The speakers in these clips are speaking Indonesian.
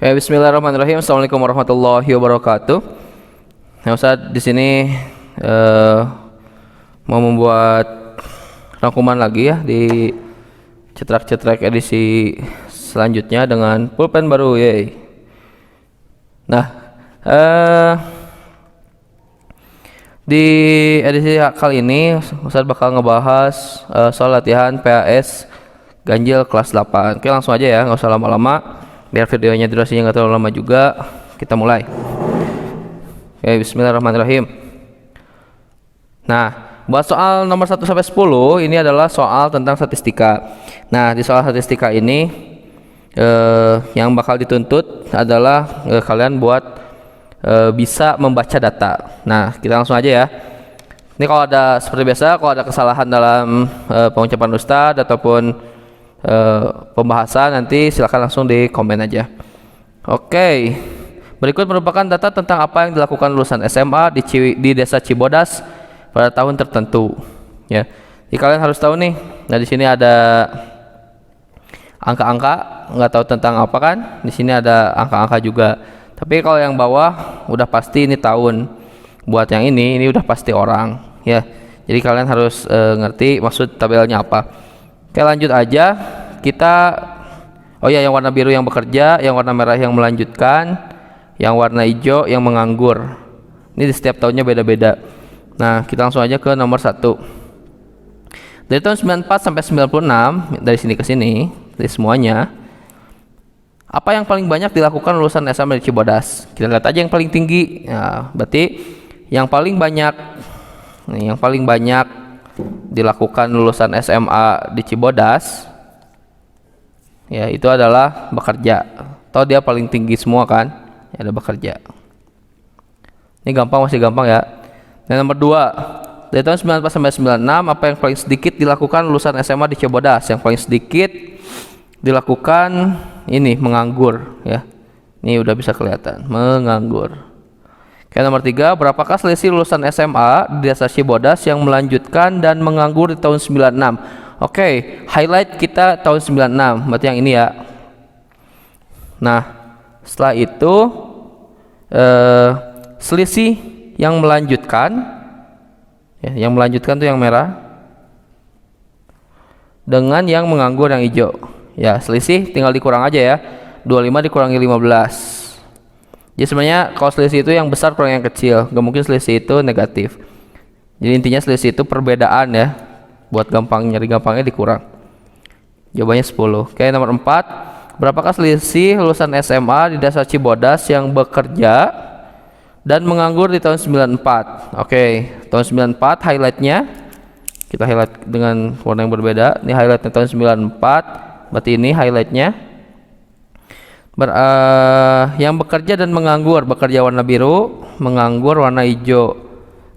Ya, bismillahirrahmanirrahim. Assalamualaikum warahmatullahi wabarakatuh. Nah, Ustaz di sini eh, mau membuat rangkuman lagi ya di cetrek-cetrek edisi selanjutnya dengan pulpen baru, yey. Nah, di edisi kali ini Ustaz bakal ngebahas soal latihan PAS ganjil kelas 8. Oke, langsung aja ya, nggak usah lama-lama. Biar videonya durasinya nggak terlalu lama juga, kita mulai. Oke, bismillahirrahmanirrahim. Nah, buat soal nomor 1 sampai 10 ini adalah soal tentang statistika. Nah, di soal statistika ini yang bakal dituntut adalah kalian buat bisa membaca data. Nah, kita langsung aja ya. Ini kalau ada seperti biasa, kalau ada kesalahan dalam pengucapan Ustadz ataupun pembahasan, nanti silakan langsung di komen aja. Oke, berikut merupakan data tentang apa yang dilakukan lulusan SMA di Desa Cibodas pada tahun tertentu. Ya, jadi kalian harus tahu nih. Nah, di sini ada angka-angka, nggak tahu tentang apa kan? Di sini ada angka-angka juga. Tapi kalau yang bawah udah pasti ini tahun. Buat yang ini udah pasti orang. Ya, jadi kalian harus ngerti maksud tabelnya apa. Oke, lanjut aja. Yang warna biru yang bekerja, yang warna merah yang melanjutkan, yang warna hijau yang menganggur. Ini di setiap tahunnya beda-beda. Nah, kita langsung aja ke nomor 1. Dari tahun 94 sampai 96, dari sini ke sini, dari semuanya, apa yang paling banyak dilakukan lulusan SMA di Cibodas? Kita lihat aja yang paling tinggi. Nah, berarti yang paling banyak dilakukan lulusan SMA di Cibodas ya itu adalah bekerja. Atau dia paling tinggi semua kan? Ya, ada bekerja. Ini masih gampang ya. Dan nomor 2, dari tahun 94 sampai 96, apa yang paling sedikit dilakukan lulusan SMA di Cibodas? Yang paling sedikit dilakukan ini menganggur ya. Ini udah bisa kelihatan, menganggur. Oke, nomor 3, berapakah selisih lulusan SMA di Desa Cibodas yang melanjutkan dan menganggur di tahun 96? Oke, highlight kita tahun 96, berarti yang ini ya. Nah, setelah itu selisih yang melanjutkan ya, yang melanjutkan tuh yang merah dengan yang menganggur yang hijau. Ya, selisih tinggal dikurang aja ya. 25 dikurangi 15. Jadi sebenarnya kalau selisih itu yang besar kurang yang kecil, nggak mungkin selisih itu negatif. Jadi intinya selisih itu perbedaan ya. Buat nyari gampangnya dikurang. Jawabannya 10. Oke, nomor 4, berapakah selisih lulusan SMA di Desa Cibodas yang bekerja dan menganggur di tahun 94? Oke, tahun 94 highlightnya kita highlight dengan warna yang berbeda. Ini highlightnya tahun 94, berarti ini highlightnya. Yang bekerja dan menganggur, bekerja warna biru, menganggur warna hijau.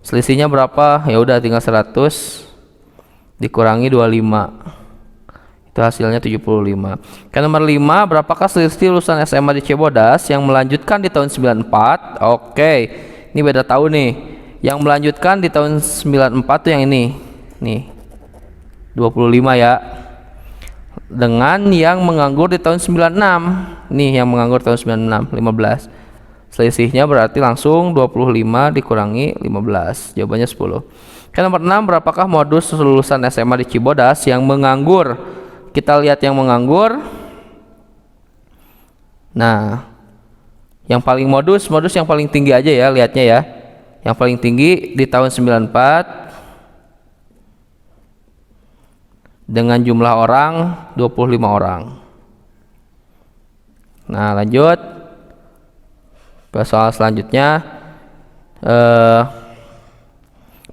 Selisihnya berapa? Ya udah tinggal 100 dikurangi 25. Itu hasilnya 75. Ke nomor 5, berapakah selisih lulusan SMA di Cibodas yang melanjutkan di tahun 94? Oke. Ini beda tahun nih. Yang melanjutkan di tahun 94 tuh yang ini. Nih. 25 ya. Dengan yang menganggur di tahun 96. Nih yang menganggur tahun 96, 15. Selisihnya berarti langsung 25 dikurangi 15. Jawabannya 10. Oke, nomor 6, berapakah modus lulusan SMA di Cibodas yang menganggur? Kita lihat yang menganggur. Nah, yang paling modus yang paling tinggi aja ya, lihatnya ya. Yang paling tinggi di tahun 94 dengan jumlah orang 25 orang. Nah, lanjut ke soal selanjutnya.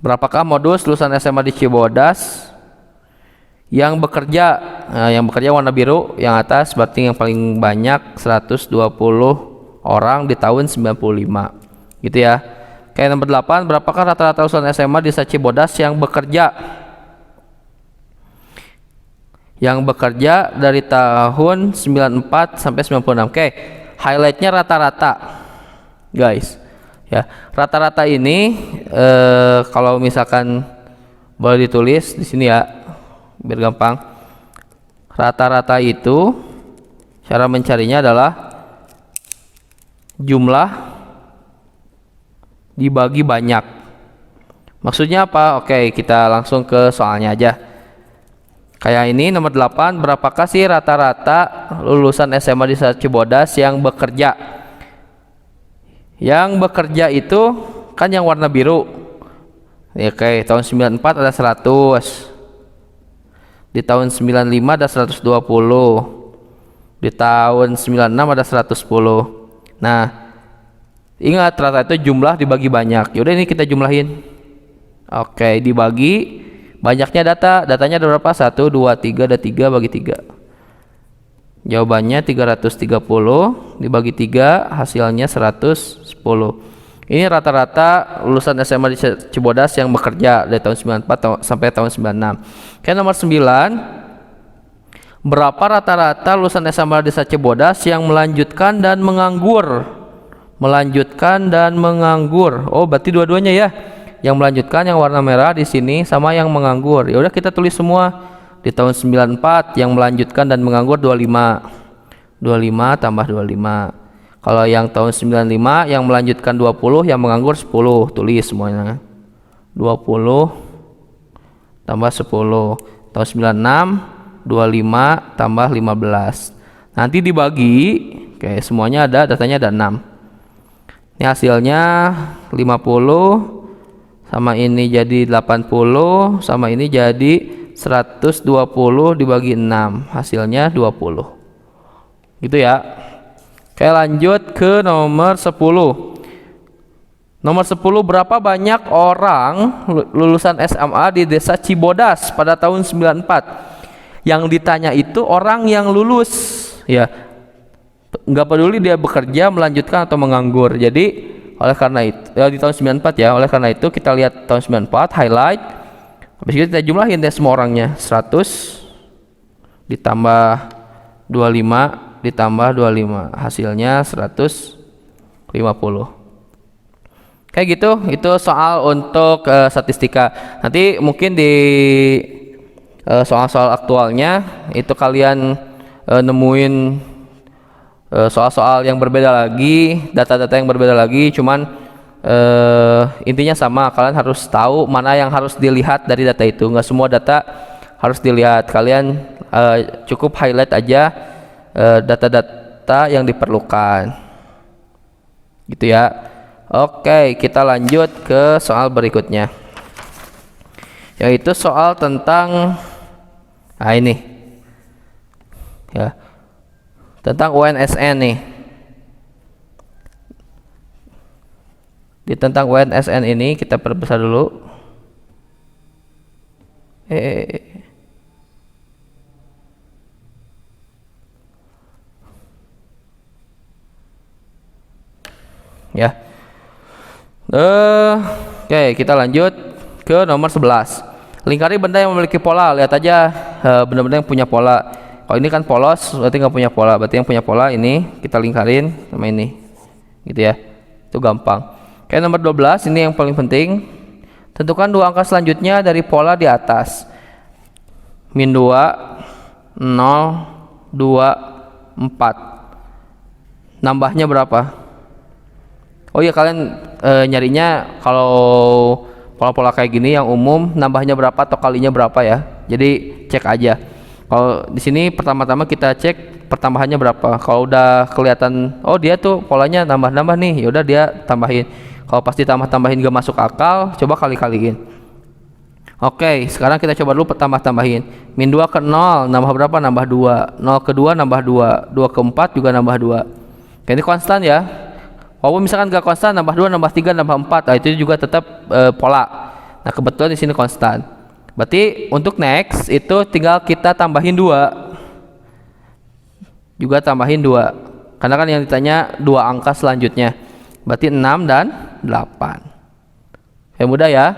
Berapakah modus lulusan SMA di Cibodas yang bekerja? Yang bekerja warna biru yang atas, berarti yang paling banyak 120 orang di tahun 95. Gitu ya. Oke, nomor 8, berapakah rata-rata lulusan SMA di Desa Cibodas yang bekerja? Yang bekerja dari tahun 94 sampai 96. Oke, highlightnya rata-rata guys ya. Rata-rata ini kalau misalkan boleh ditulis di sini ya biar gampang. Rata-rata itu cara mencarinya adalah jumlah dibagi banyak. Maksudnya apa? Oke, kita langsung ke soalnya aja. Kayak ini nomor 8, berapakah sih rata-rata lulusan SMA di Cibodas yang bekerja? Yang bekerja itu kan yang warna biru. Ya, oke, tahun 94 ada 100. Di tahun 95 ada 120. Di tahun 96 ada 110. Nah, ingat rata itu jumlah dibagi banyak. Yaudah ini kita jumlahin. Oke, dibagi banyaknya datanya ada berapa? 1, 2, 3, ada 3 bagi 3. Jawabannya 330 dibagi 3 hasilnya 110. Ini rata-rata lulusan SMA di Cibodas yang bekerja dari tahun 94 sampai tahun 96. Oke, nomor 9. Berapa rata-rata lulusan SMA Desa Cibodas yang melanjutkan dan menganggur? Melanjutkan dan menganggur. Oh, berarti dua-duanya ya. Yang melanjutkan yang warna merah di sini sama yang menganggur. Ya udah kita tulis semua. Di tahun 94 yang melanjutkan dan menganggur 25. 25 tambah 25. Kalau yang tahun 95 yang melanjutkan 20, yang menganggur 10. Tulis semuanya. 20 tambah 10. Tahun 96 25 tambah 15. Nanti dibagi, oke, semuanya ada, datanya ada 6. Ini hasilnya 50 sama ini jadi 80 sama ini jadi 120 dibagi 6. Hasilnya 20. Gitu ya. Oke, lanjut ke nomor 10. Nomor 10, berapa banyak orang lulusan SMA di Desa Cibodas pada tahun 94? Yang ditanya itu orang yang lulus, ya, nggak peduli dia bekerja, melanjutkan atau menganggur. Jadi oleh karena itu ya, di tahun 94 ya, oleh karena itu kita lihat tahun 94 highlight, habis itu kita jumlahin deh semua orangnya. 100 ditambah 25 ditambah 25 hasilnya 150. Kayak gitu, itu soal untuk statistika. Nanti mungkin di soal-soal aktualnya itu kalian nemuin soal-soal yang berbeda lagi, data-data yang berbeda lagi, cuman intinya sama, kalian harus tahu mana yang harus dilihat dari data itu. Nggak semua data harus dilihat, kalian cukup highlight aja data-data yang diperlukan gitu ya. Oke, kita lanjut ke soal berikutnya, yaitu soal tentang ini ya, tentang UNSN nih. Di tentang UNSN ini kita perbesar dulu. Ya. Oke, kita lanjut ke nomor 11. Lingkari benda yang memiliki pola. Lihat aja benda-benda yang punya pola. Kalau ini kan polos, berarti nggak punya pola. Berarti yang punya pola ini kita lingkarin sama ini, gitu ya. Itu gampang. Oke, nomor 12 ini yang paling penting. Tentukan dua angka selanjutnya dari pola di atas. Min 2, 0, 2, 4. Nambahnya berapa? Oh iya, kalian nyarinya kalau pola-pola kayak gini yang umum nambahnya berapa atau kalinya berapa ya. Jadi cek aja. Kalau di sini pertama-tama kita cek pertambahannya berapa. Kalau udah kelihatan oh dia tuh polanya nambah-nambah nih, ya udah dia tambahin. Kalau pasti tambah-tambahin gak masuk akal, coba kali-kaliin. Oke, sekarang kita coba dulu tambah-tambahin. Min 2 ke 0 nambah berapa? Nambah 2. 0 ke 2 nambah 2. 2 ke 4 juga nambah 2. Oke, ini konstan ya. Walaupun misalkan gak konstan, nambah 2, nambah 3, nambah 4, nah itu juga tetap pola. Nah, kebetulan di sini konstan. Berarti untuk next itu tinggal kita tambahin 2. Juga tambahin 2. Karena kan yang ditanya 2 angka selanjutnya. Berarti 6 dan 8. Mudah ya.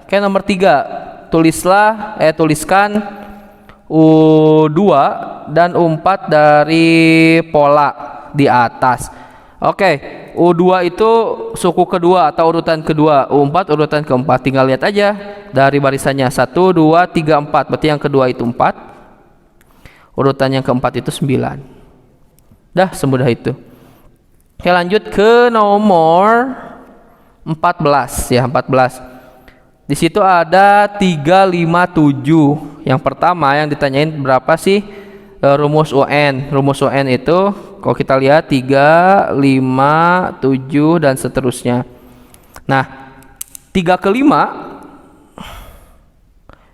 Oke, nomor 3. Tuliskan U2 dan U4 dari pola di atas. Oke, U2 itu suku kedua atau urutan kedua, U4 urutan keempat. Tinggal lihat aja dari barisannya 1, 2, 3, 4. Berarti yang kedua itu 4. Urutan yang keempat itu 9. Dah, semudah itu. Oke, lanjut ke nomor 14 ya, 14. Di situ ada 357. Yang pertama yang ditanyain berapa sih rumus UN. Rumus UN itu kalau kita lihat 3, 5, 7 dan seterusnya. Nah, 3 ke 5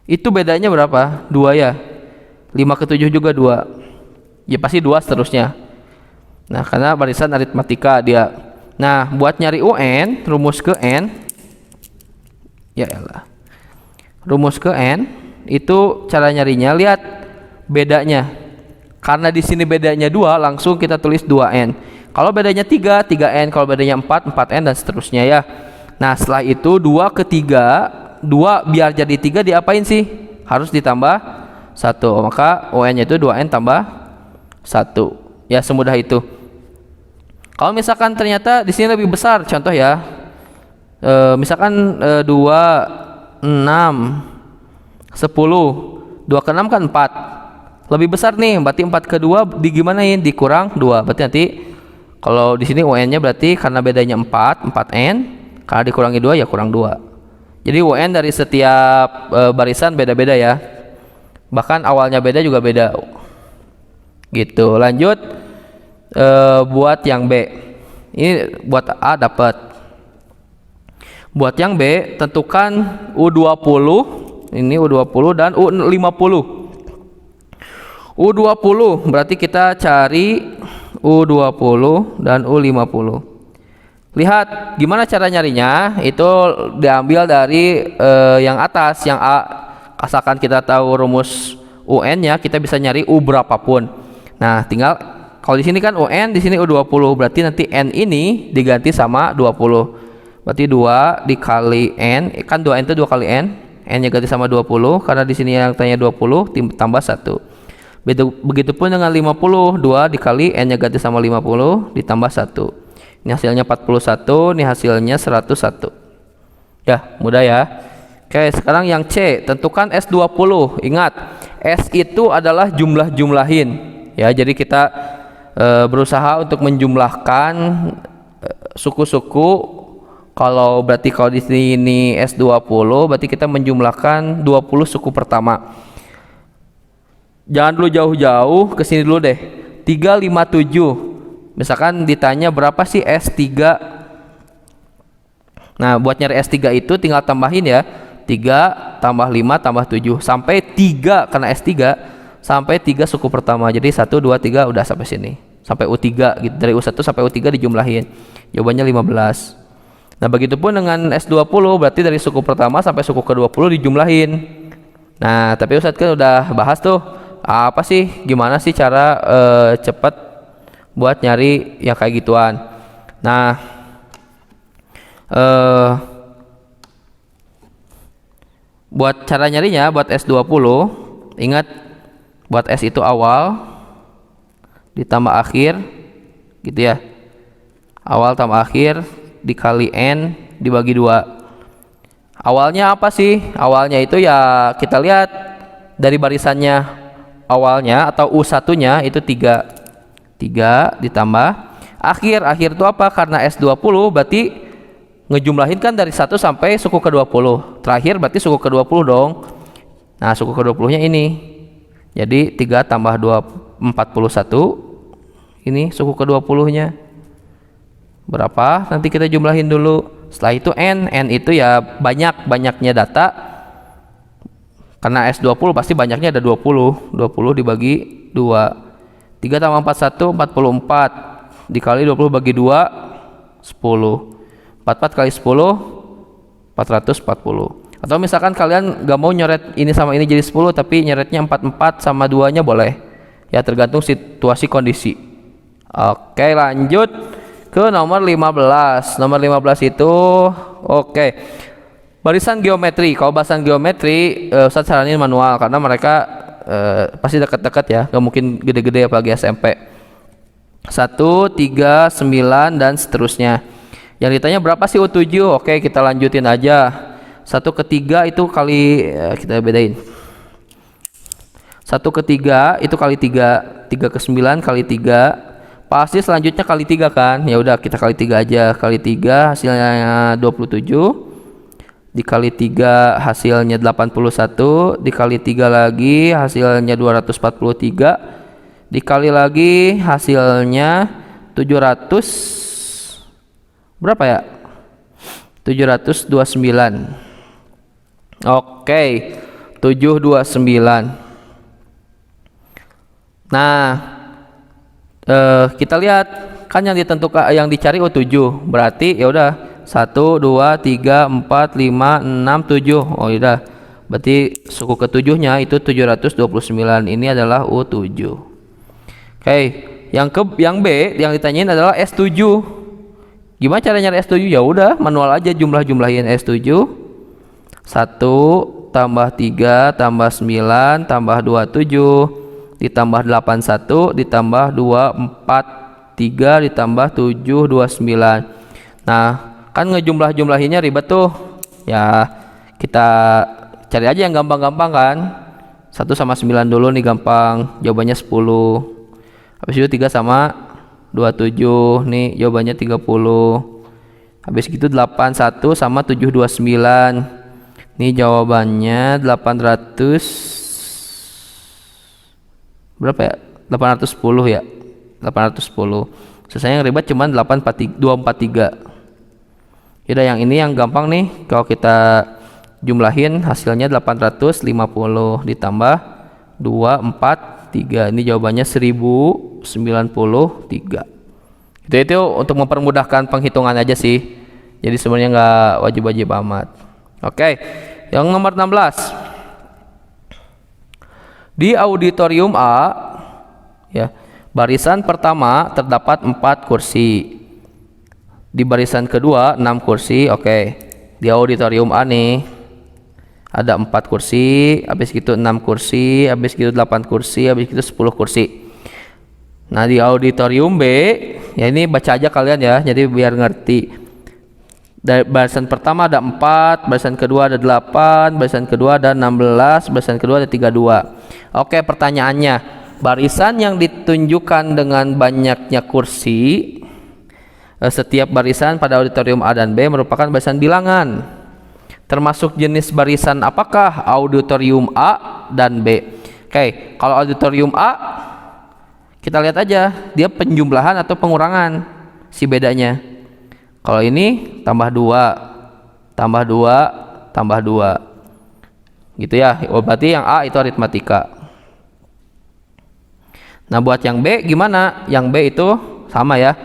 itu bedanya berapa? 2 ya. 5 ke 7 juga 2. Ya pasti 2 seterusnya. Nah, karena barisan aritmatika dia. Nah, buat nyari UN, rumus ke N, ya elah. Rumus ke N itu cara nyarinya, lihat bedanya. Karena di sini bedanya 2, langsung kita tulis 2N. Kalau bedanya 3, 3N. Kalau bedanya 4, 4N dan seterusnya ya. Nah, setelah itu 2 ke 3, 2 biar jadi 3 diapain sih? Harus ditambah 1. Maka UN-nya itu 2N tambah 1. Ya, semudah itu. Kalau misalkan ternyata di sini lebih besar, contoh ya, misalkan 2, 6, 10, 2 ke 6 kan 4, lebih besar nih, berarti 4 ke 2 digimanain? Dikurang 2, berarti nanti kalau di sini UN-nya berarti karena bedanya 4, 4N, karena dikurangi 2 ya kurang 2. Jadi UN dari setiap barisan beda-beda ya, bahkan awalnya beda juga beda gitu. Lanjut buat yang B. Ini buat A dapat. Buat yang B tentukan U20, ini U20 dan U50. U20 berarti kita cari U20 dan U50. Lihat gimana cara nyarinya, itu diambil dari yang atas, yang A. Asalkan kita tahu rumus UN-nya, kita bisa nyari U berapapun. Nah, tinggal kalau di sini kan UN, di sini U20, berarti nanti N ini diganti sama 20. Berarti 2 dikali N, kan 2N itu 2 kali N. N-nya ganti sama 20, karena di sini yang tanya 20 tambah 1. Begitupun dengan 50, 2 dikali N-nya ganti sama 50 ditambah 1. Ini hasilnya 41, ini hasilnya 101. Ya, mudah ya. Oke, sekarang yang C, tentukan S20. Ingat, S itu adalah jumlah-jumlahin. Ya, jadi kita berusaha untuk menjumlahkan suku-suku. Kalau berarti kalau di sini S20, berarti kita menjumlahkan 20 suku pertama. Jangan dulu jauh-jauh, ke sini dulu deh. 357. Misalkan ditanya berapa sih S3? Nah, buat nyari S3 itu tinggal tambahin ya. 3 tambah 5 tambah 7 sampai 3, karena S3 sampai 3 suku pertama. Jadi 1, 2, 3 udah sampai sini. Sampai U3 gitu. Dari U1 sampai U3 dijumlahin. Jawabannya 15. Nah, begitupun dengan S20, berarti dari suku pertama sampai suku ke-20 dijumlahin. Nah, tapi Ustadz kan udah bahas tuh, apa sih, gimana sih cara cepet buat nyari yang kayak gituan. Nah, buat cara nyarinya, buat S20, ingat, buat S itu awal ditambah akhir gitu ya. Awal tambah akhir dikali N dibagi 2. Awalnya apa sih? Awalnya itu ya kita lihat dari barisannya, awalnya atau U1-nya itu 3. 3 ditambah akhir. Akhir itu apa? Karena S20 berarti ngejumlahin kan dari 1 sampai suku ke-20. Terakhir berarti suku ke-20 dong. Nah, suku ke-20-nya ini. Jadi 3 tambah 2, 41. Ini suku ke-20-nya. Berapa? Nanti kita jumlahin dulu. Setelah itu N. N itu ya banyaknya data. Karena S20 pasti banyaknya ada 20. 20 dibagi 2. 3 tambah 41, 44. Dikali 20 bagi 2, 10. 44 kali 10, 440. Atau misalkan kalian gak mau nyoret ini sama ini jadi 10, tapi nyoretnya 44 sama 2 nya boleh. Ya, tergantung situasi kondisi. Oke, lanjut ke nomor 15. Nomor 15 itu oke. Barisan geometri. Kalau barisan geometri, Ustadz saranin manual karena mereka pasti dekat-dekat ya, gak mungkin gede-gede apalagi SMP. 1, 3, 9 dan seterusnya. Yang ditanya berapa sih U7? Oke, kita lanjutin aja. 1 ke 3 itu kali, kita bedain. 1 ke 3 itu kali 3. 3 ke 9 kali 3. Pasti selanjutnya kali 3 kan. Ya udah kita kali 3 aja. Kali 3 hasilnya 27. Dikali 3 hasilnya 81. Dikali 3 lagi hasilnya 243. Dikali lagi hasilnya 700 berapa ya? 729. Oke, 729. Nah, kita lihat kan yang ditentukan yang dicari 7. Berarti ya udah 1 2 3 4 5 6 7. Oh udah. Berarti suku ketujuhnya itu 729. Ini adalah U7. Oke, yang B yang ditanyain adalah S7. Gimana cara nyari S7? Ya udah, manual aja jumlahin S7. 1 tambah 3 tambah 9 tambah 27 ditambah 81 ditambah 243 ditambah 729. Nah, kan ngejumlah-jumlahinnya ribet tuh. Ya, kita cari aja yang gampang-gampang kan. 1 sama 9 dulu nih gampang. Jawabannya 10. Habis itu 3 sama 27 nih jawabannya 30. Habis gitu 81 sama 729. Nih jawabannya 800 berapa ya? 810 ya. 810. Sisanya yang ribet cuman 243. Yaudah yang ini yang gampang nih. Kalau kita jumlahin hasilnya 850 ditambah 243. Ini jawabannya 1093. Itu untuk mempermudahkan penghitungan aja sih. Jadi sebenarnya nggak wajib-wajib amat. Oke, yang nomor 16. Di auditorium A, ya, barisan pertama terdapat 4 kursi. Di barisan kedua 6 kursi. Oke, di auditorium A nih ada 4 kursi, habis gitu 6 kursi, habis gitu 8 kursi, habis gitu 10 kursi. Nah, di auditorium B, ya ini baca aja kalian ya, jadi biar ngerti. Dari barisan pertama ada 4, barisan kedua ada 8, barisan kedua ada 16, barisan kedua ada 32. Oke, pertanyaannya, barisan yang ditunjukkan dengan banyaknya kursi, setiap barisan pada auditorium A dan B merupakan barisan bilangan. Termasuk jenis barisan apakah auditorium A dan B? Oke, kalau auditorium A, kita lihat aja, dia penjumlahan atau pengurangan si bedanya. Kalau ini tambah 2, tambah 2, tambah 2. Gitu ya. Berarti yang A itu aritmatika. Nah, buat yang B gimana? Yang B itu sama ya.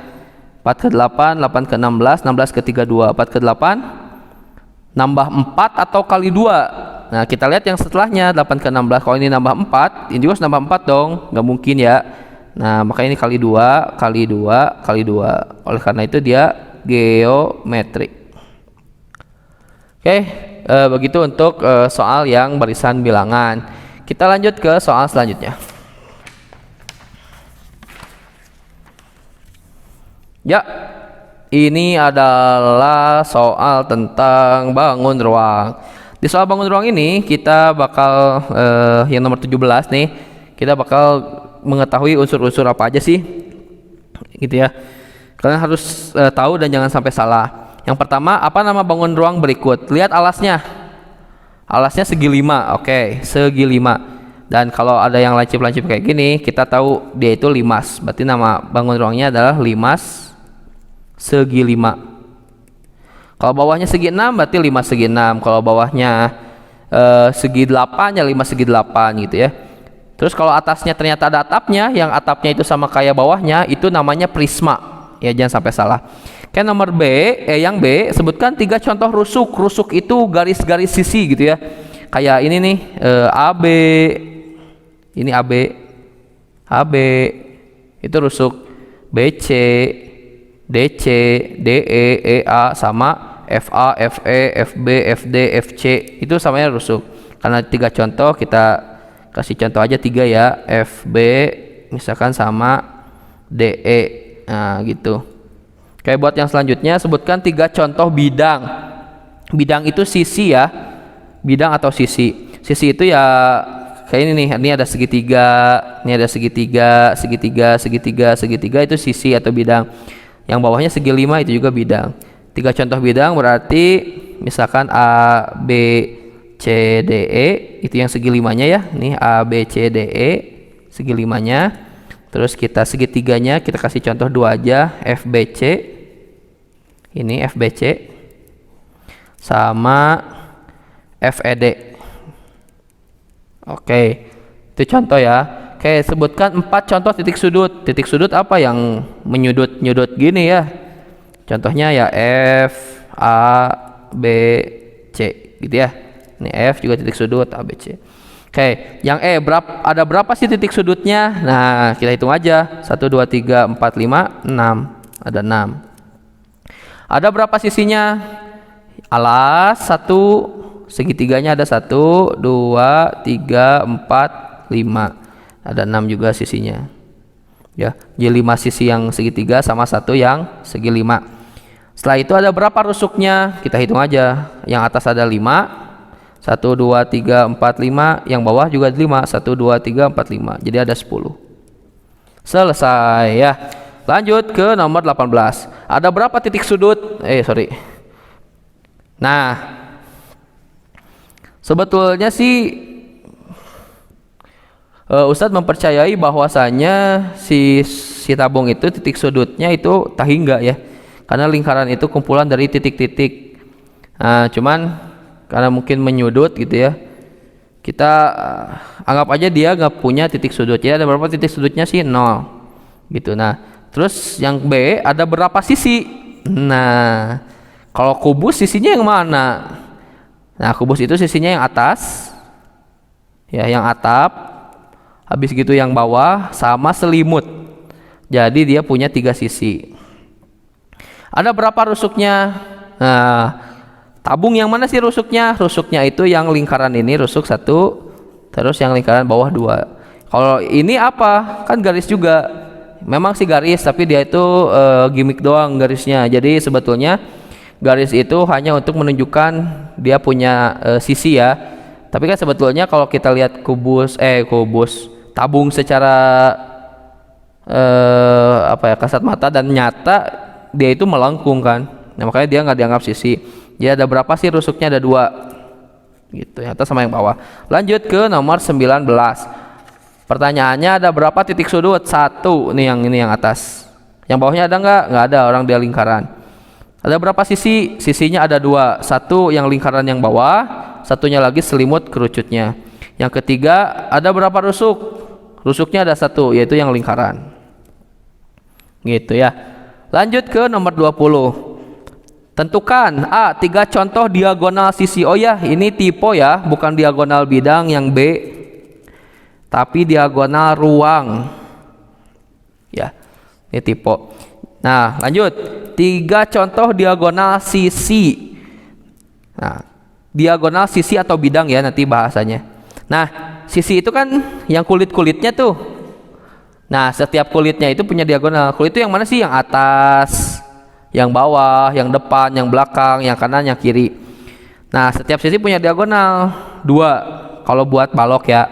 4 ke 8, 8 ke 16, 16 ke 32, 4 ke 8 nambah 4 atau kali 2. Nah, kita lihat yang setelahnya 8 ke 16. Kalau ini nambah 4, ini juga harus nambah 4 dong. Nggak mungkin ya. Nah, makanya ini kali 2, kali 2, kali 2. Oleh karena itu dia geometrik. Oke, begitu untuk soal yang barisan bilangan. Kita lanjut ke soal selanjutnya. Ya, ini adalah soal tentang bangun ruang. Di soal bangun ruang ini kita bakal yang nomor 17 nih, kita bakal mengetahui unsur-unsur apa aja sih, gitu ya. Kalian harus tahu dan jangan sampai salah. Yang pertama, apa nama bangun ruang berikut? Lihat alasnya. Alasnya segi 5. Oke, segi 5. Dan kalau ada yang lancip-lancip kayak gini, kita tahu dia itu limas. Berarti nama bangun ruangnya adalah limas segi 5. Kalau bawahnya segi 6 berarti 5 segi 6. Kalau bawahnya segi 8 ya 5 segi 8 gitu ya. Terus kalau atasnya ternyata ada atapnya, yang atapnya itu sama kayak bawahnya, itu namanya prisma. Ya, jangan sampai salah. Oke, nomor B, yang B, sebutkan 3 contoh rusuk. Rusuk itu garis-garis sisi gitu ya. Kayak ini nih, AB. Ini AB. AB itu rusuk. BC, DC, DE, EA sama FA, FE, FB, FD, FC. Itu samanya rusuk. Karena 3 contoh, kita kasih contoh aja 3 ya. FB misalkan sama DE. Nah, gitu. Oke, buat yang selanjutnya sebutkan 3 contoh bidang. Bidang itu sisi ya. Bidang atau sisi. Sisi itu ya kayak ini nih, ini ada segitiga, ini ada segitiga, segitiga, segitiga, segitiga itu sisi atau bidang. Yang bawahnya segi 5 itu juga bidang. 3 contoh bidang berarti misalkan A, B, C, D, E itu yang segi 5-nya ya. Nih A, B, C, D, E segi 5-nya. Terus kita segitiganya kita kasih contoh 2 aja, F, B, C. Ini F, B, C sama F, E, D. Oke, itu contoh ya. Oke, sebutkan 4 contoh titik sudut. Titik sudut apa yang menyudut-nyudut gini ya? Contohnya ya F, A, B, C gitu ya. Ini F juga titik sudut A, B, C. Oke, yang E ada berapa sih titik sudutnya? Nah, kita hitung aja. 1 2 3 4 5 6. Ada 6. Ada berapa sisinya? Alas 1, segitiganya ada 1 2 3 4 5. Ada 6 juga sisinya. Ya, jadi 5 sisi yang segitiga sama 1 yang segi 5. Setelah itu ada berapa rusuknya? Kita hitung aja. Yang atas ada 5. 1 2 3 4 5, yang bawah juga 5. 1 2 3 4 5. Jadi ada 10. Selesai ya. Lanjut ke nomor 18. Ada berapa titik sudut? Nah, sebetulnya sih Ustadz mempercayai bahwasanya si tabung itu titik sudutnya itu tahingga ya. Karena lingkaran itu kumpulan dari titik-titik. Nah, cuman karena mungkin menyudut gitu ya, kita anggap aja dia nggak punya titik sudut. Ya, ada berapa titik sudutnya sih? 0 gitu. Nah, terus yang B ada berapa sisi? Nah, kalau kubus sisinya yang mana? Nah, kubus itu sisinya yang atas ya, yang atap, habis gitu yang bawah sama selimut. Jadi dia punya 3 sisi. Ada berapa rusuknya? Nah, tabung yang mana sih rusuknya? Rusuknya itu yang lingkaran ini rusuk 1, terus yang lingkaran bawah 2. Kalau ini apa? Kan garis juga. Memang sih garis, tapi dia itu gimmick doang garisnya. Jadi sebetulnya garis itu hanya untuk menunjukkan dia punya sisi ya. Tapi kan sebetulnya kalau kita lihat kubus tabung secara kasat mata dan nyata dia itu melengkung kan. Nah, makanya dia nggak dianggap sisi. Ya, ada berapa sih rusuknya? Ada 2 gitu, yang atas sama yang bawah. Lanjut ke nomor 19. Pertanyaannya ada berapa titik sudut? 1 nih, yang ini yang atas. Yang bawahnya ada nggak ada, orang dia lingkaran. Ada berapa sisi? Sisinya ada 2. 1 yang lingkaran yang bawah, satunya lagi selimut kerucutnya. Yang ketiga ada berapa rusuk? Rusuknya ada 1, yaitu yang lingkaran gitu ya. Lanjut ke nomor 20. Tentukan A 3 contoh diagonal sisi. Oh ya, ini tipe ya, bukan diagonal bidang yang B, tapi diagonal ruang ya, ini tipe. Nah, lanjut. 3 contoh diagonal sisi. Nah, diagonal sisi atau bidang ya nanti bahasanya. Nah, sisi itu kan yang kulit-kulitnya tuh. Nah, setiap kulitnya itu punya diagonal. Kulit itu yang mana sih? Yang atas, yang bawah, yang depan, yang belakang, yang kanan, yang kiri. Nah, setiap sisi punya diagonal 2 kalau buat balok ya.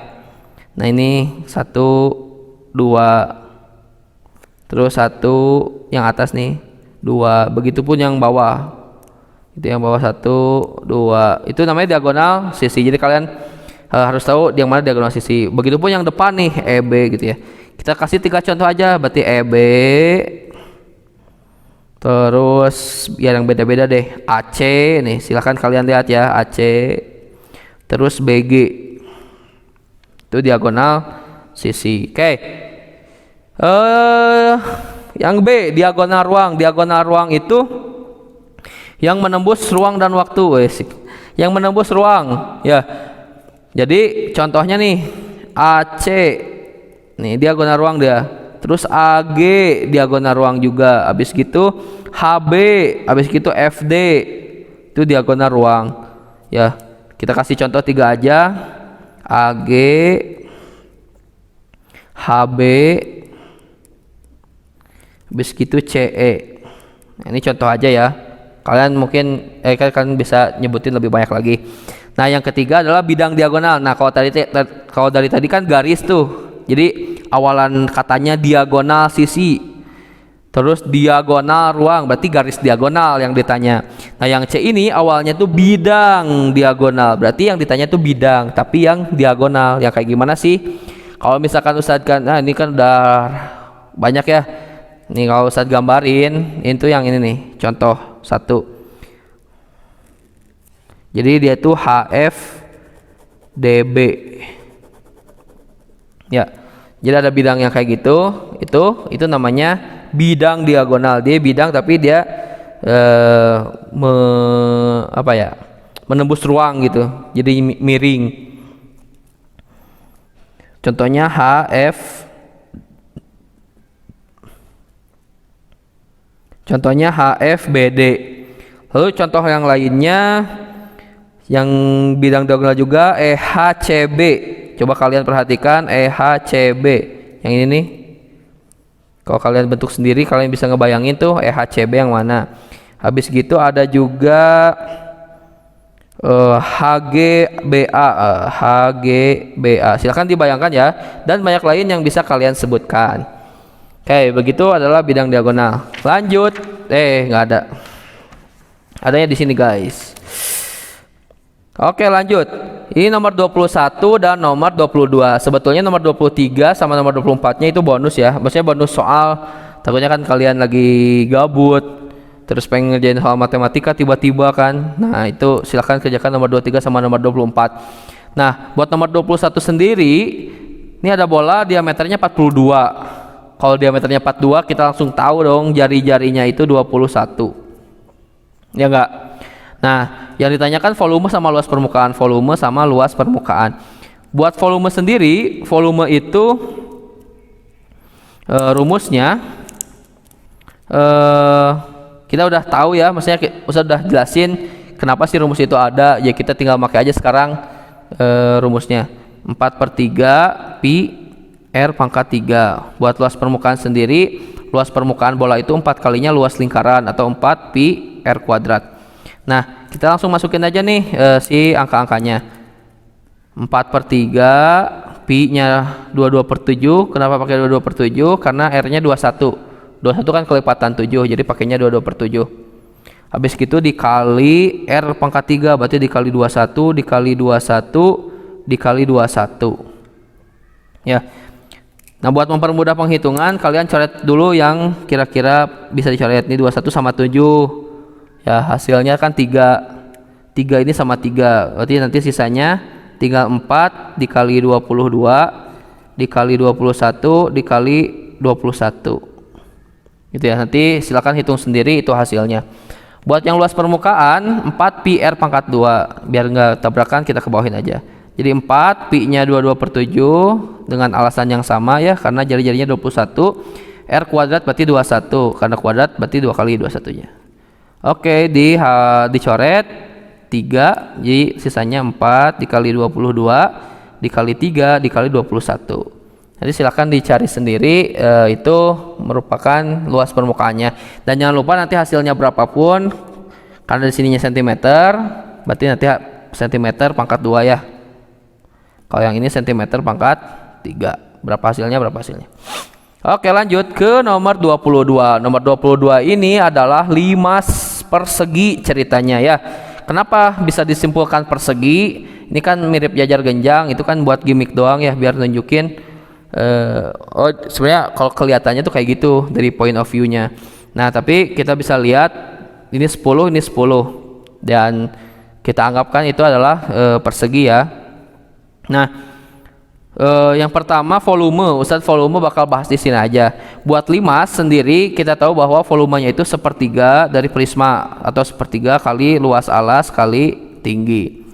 Nah, ini 1 2, terus 1 yang atas nih 2, begitupun yang bawah. Itu yang bawah 1 2, itu namanya diagonal sisi. Jadi kalian harus tahu yang mana diagonal sisi. Begitupun yang depan nih EB gitu ya. Kita kasih 3 contoh aja, berarti EB. Terus ya yang beda-beda deh, AC nih, silahkan kalian lihat ya, AC. Terus BG, itu diagonal sisi. Oke. Yang B diagonal ruang. Diagonal ruang itu yang menembus ruang dan waktu, yang menembus ruang ya. Jadi contohnya nih AC nih diagonal ruang dia. Terus AG diagonal ruang juga. Habis gitu HB, habis gitu FD itu diagonal ruang ya. Kita kasih contoh 3 aja. AG, HB, habis gitu CE. Nah, ini contoh aja ya. Kalian mungkin kalian bisa nyebutin lebih banyak lagi. Nah, yang ketiga adalah bidang diagonal. Nah, kalau dari tadi kan garis tuh. Jadi awalan katanya diagonal sisi. Terus diagonal ruang, berarti garis diagonal yang ditanya. Nah, yang C ini awalnya tuh bidang diagonal. Berarti yang ditanya tuh bidang, tapi yang diagonal. Yang kayak gimana sih? Kalau misalkan Ustadz kan, nah ini kan udah banyak ya. Nih kalau Ustadz gambarin, itu yang ini nih, contoh satu. Jadi dia tuh HFDB. Ya. Jadi ada bidang yang kayak gitu, itu namanya bidang diagonal. Dia bidang tapi dia menembus ruang gitu. Jadi miring. Contohnya HFBD. Lalu contoh yang lainnya yang bidang diagonal juga EHCB. Coba kalian perhatikan EHCB. Yang ini nih. Kalau kalian bentuk sendiri kalian bisa ngebayangin tuh EHCB yang mana. Habis gitu ada juga HGBA. Silahkan dibayangkan ya. Dan banyak lain yang bisa kalian sebutkan. Oke, begitu adalah bidang diagonal. Lanjut. Nggak ada. Adanya di sini guys. Oke, lanjut. Ini nomor 21 dan nomor 22. Sebetulnya nomor 23 sama nomor 24-nya itu bonus ya. Maksudnya bonus soal. Takutnya kan kalian lagi gabut, terus pengen ngerjain soal matematika tiba-tiba kan. Nah, itu silahkan kerjakan nomor 23 sama nomor 24. Nah, buat nomor 21 sendiri, ini ada bola diameternya 42. Kalau diameternya 42, kita langsung tahu dong jari-jarinya itu 21. Ya enggak? Nah, yang ditanyakan volume sama luas permukaan, volume sama luas permukaan. Buat volume sendiri, volume itu rumusnya kita udah tahu ya, maksudnya Ustaz udah jelasin kenapa sih rumus itu ada. Ya kita tinggal pakai aja sekarang rumusnya. 4/3 pi R pangkat 3. Buat luas permukaan sendiri, luas permukaan bola itu 4 kalinya luas lingkaran atau 4 pi R kuadrat. Nah, kita langsung masukin aja nih si angka-angkanya. 4/3, pi-nya 22/7. Kenapa pakai 22/7? Karena R-nya 21. 21 kan kelipatan 7, jadi pakainya 22/7. Habis gitu dikali R pangkat 3, berarti dikali 21, dikali 21, dikali 21. Ya. Nah, buat mempermudah penghitungan, kalian coret dulu yang kira-kira bisa dicoret. Ini 21 sama 7. Ya, hasilnya kan 3. 3 ini sama 3. Berarti nanti sisanya tinggal 4 dikali 22 dikali 21 dikali 21. Gitu ya. Nanti silakan hitung sendiri itu hasilnya. Buat yang luas permukaan 4 pi R pangkat 2. Biar nggak tabrakan kita ke bawahin aja. Jadi 4 pi-nya 22/7 dengan alasan yang sama ya, karena jari-jarinya 21. R kuadrat berarti 21. Karena kuadrat berarti 2 kali 21-nya. Oke, dicoret 3, jadi sisanya 4 dikali 22 dikali 3 dikali 21. Jadi silakan dicari sendiri, itu merupakan luas permukaannya. Dan jangan lupa nanti hasilnya berapapun, karena di sininya cm, berarti nanti cm pangkat 2 ya. Kalau yang ini cm pangkat 3. Berapa hasilnya? Oke, lanjut ke nomor 22. Nomor 22 ini adalah 5 persegi ceritanya ya. Kenapa bisa disimpulkan persegi? Ini kan mirip jajar genjang, itu kan buat gimmick doang ya, biar nunjukin sebenarnya kalau kelihatannya tuh kayak gitu dari point of view-nya. Nah, tapi kita bisa lihat ini 10, ini 10. Dan kita anggapkan itu adalah persegi ya. Nah, yang pertama volume. Ustadz volume bakal bahas di sini aja. Buat limas sendiri kita tahu bahwa volumenya itu 1/3 dari prisma atau 1/3 kali luas alas kali tinggi.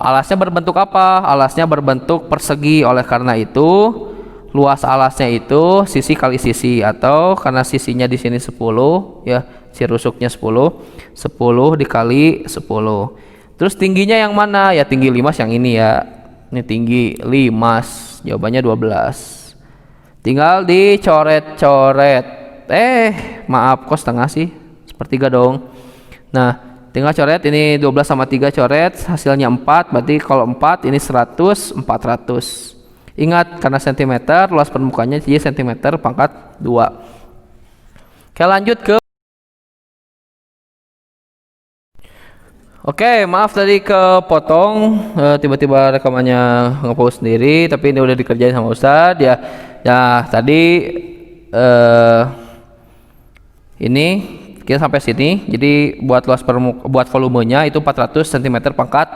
Alasnya berbentuk apa? Alasnya berbentuk persegi. Oleh karena itu luas alasnya itu sisi kali sisi, atau karena sisinya di sini 10 ya, si rusuknya 10 dikali 10. Terus tingginya yang mana? Ya tinggi limas yang ini ya. Ini tinggi limas, jawabannya 12. Tinggal dicoret-coret. Maaf, kok setengah sih? 1/3 dong. Nah, tinggal coret ini 12 sama 3 coret, hasilnya 4, berarti kalau 4 ini 100, 400. Ingat karena sentimeter, luas permukaannya jadi sentimeter pangkat 2. Oke, lanjut ke Oke, maaf tadi kepotong, tiba-tiba rekamannya nge-pause sendiri, tapi ini udah dikerjain sama Ustadz ya. Ya tadi ini kita sampai sini. Jadi buat buat volumenya itu 400 cm pangkat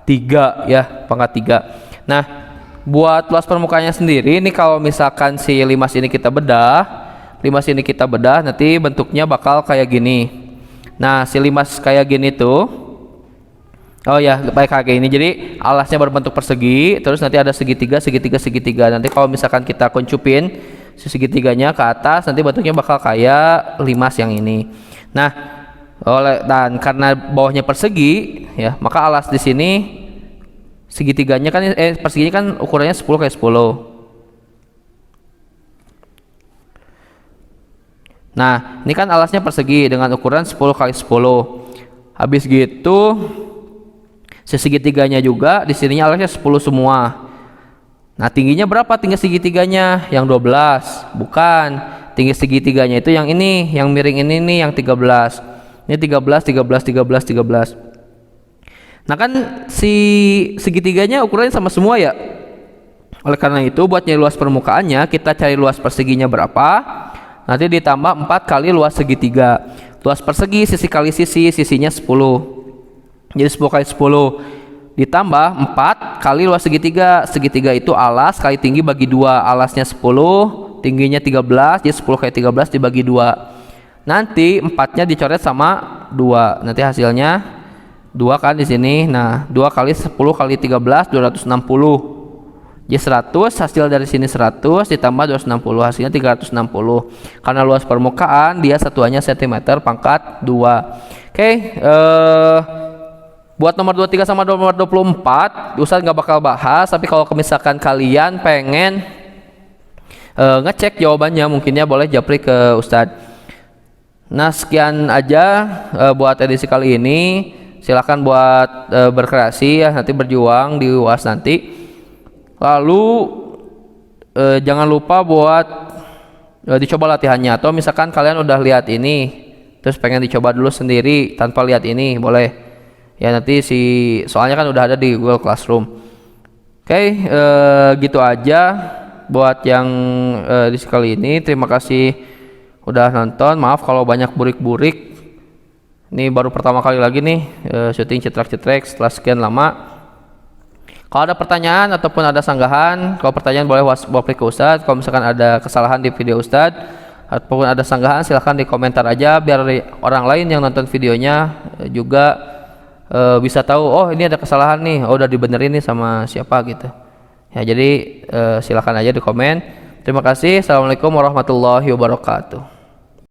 3 ya, pangkat 3. Nah, buat luas permukaannya sendiri ini kalau misalkan si limas ini kita bedah, nanti bentuknya bakal kayak gini. Nah, si limas kayak gini tuh, oh ya, baik kayak ini. Jadi alasnya berbentuk persegi, terus nanti ada segitiga. Nanti kalau misalkan kita kuncupin segitiganya ke atas, nanti bentuknya bakal kayak limas yang ini. Nah, dan karena bawahnya persegi, ya, maka alas di sini segitiganya kan perseginya kan ukurannya 10 kali 10. Nah, ini kan alasnya persegi dengan ukuran 10 kali 10. Habis gitu segitiganya juga di sininya alasnya 10 semua. Nah, tingginya berapa tinggi segitiganya? Yang 12. Bukan. Tinggi segitiganya itu yang ini, yang miring ini nih, yang 13. Ini 13. Nah, kan si segitiganya ukurannya sama semua ya. Oleh karena itu buat nyari luas permukaannya, kita cari luas perseginya berapa, nanti ditambah 4 kali luas segitiga. Luas persegi sisi kali sisinya 10. Jadi 10 kali 10 ditambah 4 kali luas segitiga. Segitiga itu alas kali tinggi bagi 2. Alasnya 10, tingginya 13, jadi 10 kali 13 dibagi 2. Nanti 4-nya dicoret sama 2. Nanti hasilnya 2 kan di sini. Nah, 2 kali 10 kali 13 260. Jadi 100, hasil dari sini 100 ditambah 260, hasilnya 360. Karena luas permukaan dia satuannya cm pangkat 2. Oke, buat nomor 23 sama nomor 24 Ustadz nggak bakal bahas, tapi kalau misalkan kalian pengen ngecek jawabannya, mungkinnya boleh japri ke Ustadz. Nah, sekian aja buat edisi kali ini. Silahkan buat berkreasi ya, nanti berjuang di UAS nanti. Lalu jangan lupa buat dicoba latihannya, atau misalkan kalian udah lihat ini terus pengen dicoba dulu sendiri tanpa lihat ini, boleh ya, nanti soalnya kan udah ada di Google Classroom. Oke, gitu aja buat yang di kali ini. Terima kasih udah nonton. Maaf kalau banyak burik-burik. Ini baru pertama kali lagi nih syuting cetrek-cetrek setelah sekian lama. Kalau ada pertanyaan ataupun ada sanggahan, kalau pertanyaan boleh WhatsApp ke Ustadz. Kalau misalkan ada kesalahan di video Ustadz ataupun ada sanggahan, silahkan di komentar aja biar orang lain yang nonton videonya juga bisa tahu, oh ini ada kesalahan nih, oh udah dibenerin nih sama siapa gitu ya. Jadi silakan aja di komen. Terima kasih. Assalamualaikum warahmatullahi wabarakatuh.